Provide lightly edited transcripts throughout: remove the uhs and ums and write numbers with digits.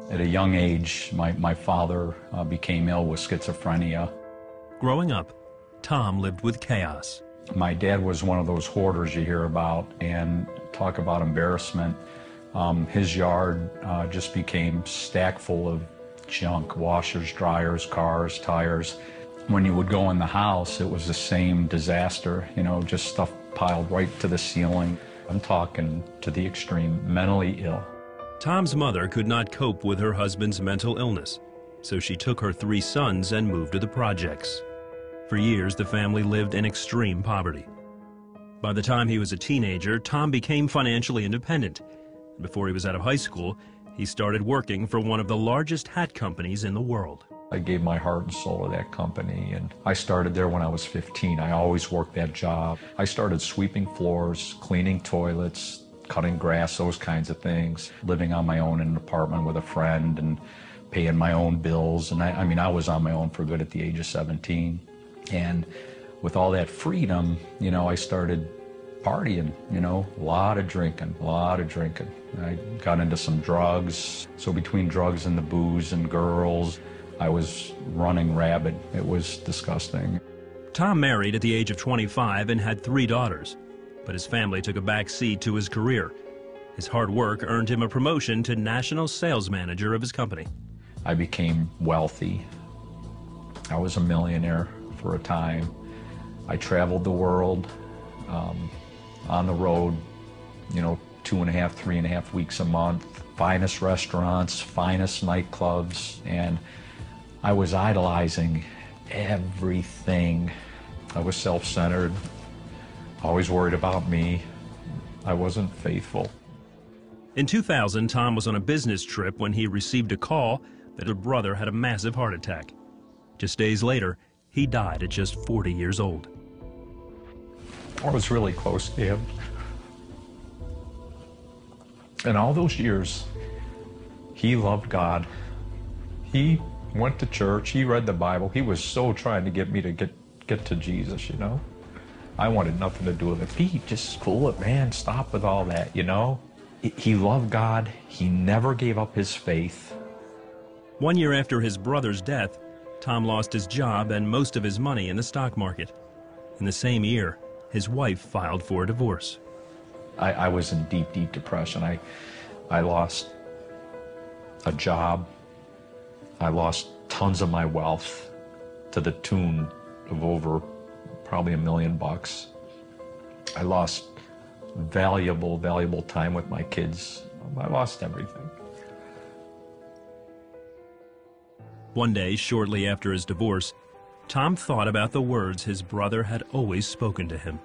At a young age, my father became ill with schizophrenia. Growing up, Tom lived with chaos. My dad was one of those hoarders you hear about, and talk about embarrassment. His yard just became stacked full of junk, washers, dryers, cars, tires. When you would go in the house, it was the same disaster, you know, just stuff piled right to the ceiling. I'm talking to the extreme, mentally ill. Tom's mother could not cope with her husband's mental illness, so she took her 3 sons and moved to the projects. For years, the family lived in extreme poverty. By the time he was a teenager, Tom became financially independent. Before he was out of high school, he started working for one of the largest hat companies in the world. I gave my heart and soul to that company, and I started there when I was 15. I always worked that job. I started sweeping floors, cleaning toilets, cutting grass, those kinds of things, living on my own in an apartment with a friend and paying my own bills. And I mean, I was on my own for good at the age of 17. And with all that freedom, you know, I started partying, you know, a lot of drinking. I got into some drugs. So between drugs and the booze and girls, I was running Rabid. It was disgusting. Tom married at the age of 25 and had 3 daughters, but his family took a back seat to his career. His hard work earned him a promotion to national sales manager of his company. I became wealthy. I was a millionaire for a time. I traveled the world, on the road, you know, 2.5, 3.5 weeks a month, finest restaurants, finest nightclubs, and I was idolizing everything. I was self-centered, always worried about me. I wasn't faithful. In 2000, Tom was on a business trip when he received a call that a brother had a massive heart attack. Just days later, he died at just 40 years old. I was really close to him. And all those years, he loved God. He went to church, he read the Bible. He was so trying to get me to get to Jesus, you know. I wanted nothing to do with it. Pete, just cool it, man. Stop with all that, you know. He loved God. He never gave up his faith. 1 year after his brother's death, Tom lost his job and most of his money in the stock market. In the same year, his wife filed for a divorce. I was in deep, deep depression. I lost a job. I lost tons of my wealth to the tune of over probably $1 million. I lost valuable time with my kids. I lost everything. One day, shortly after his divorce, Tom thought about the words his brother had always spoken to him.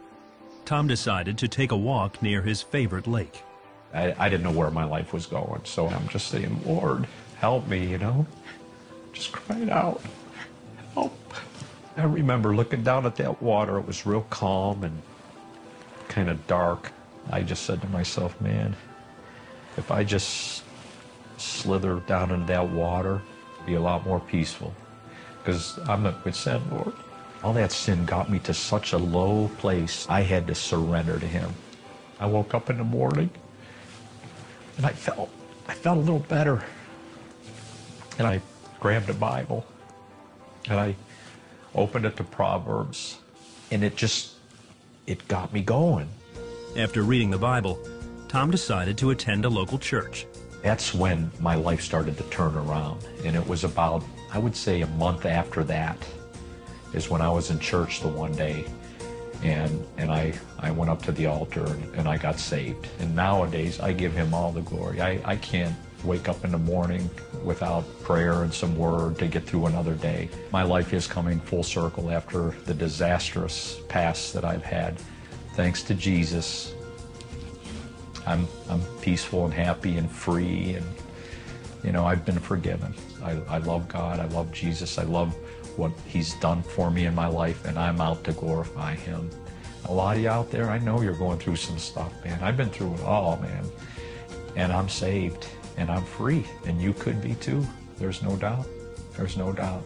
Tom decided to take a walk near his favorite lake. I didn't know where my life was going, so I'm just saying, Lord, help me, you know? Just crying out, help. I remember looking down at that water. It was real calm and kind of dark. I just said to myself, man, if I just slither down into that water, it'd be a lot more peaceful. Because I'm not with sin, Lord. All that sin got me to such a low place, I had to surrender to him. I woke up in the morning, and I felt a little better. And I grabbed a Bible, and I opened it to Proverbs, and it got me going. After reading the Bible, Tom decided to attend a local church. That's when my life started to turn around, and it was about, I would say, a month after that is when I was in church the one day, and I went up to the altar and I got saved. And nowadays, I give him all the glory. I can't wake up in the morning without prayer and some word to get through another day. My life is coming full circle after the disastrous past that I've had. Thanks to Jesus, I'm peaceful and happy and free, and you know, I've been forgiven. I love God, I love Jesus, I love what he's done for me in my life, and I'm out to glorify him. A lot of you out there, I know you're going through some stuff, man. I've been through it all, man. And I'm saved, and I'm free, and you could be too. There's no doubt. There's no doubt.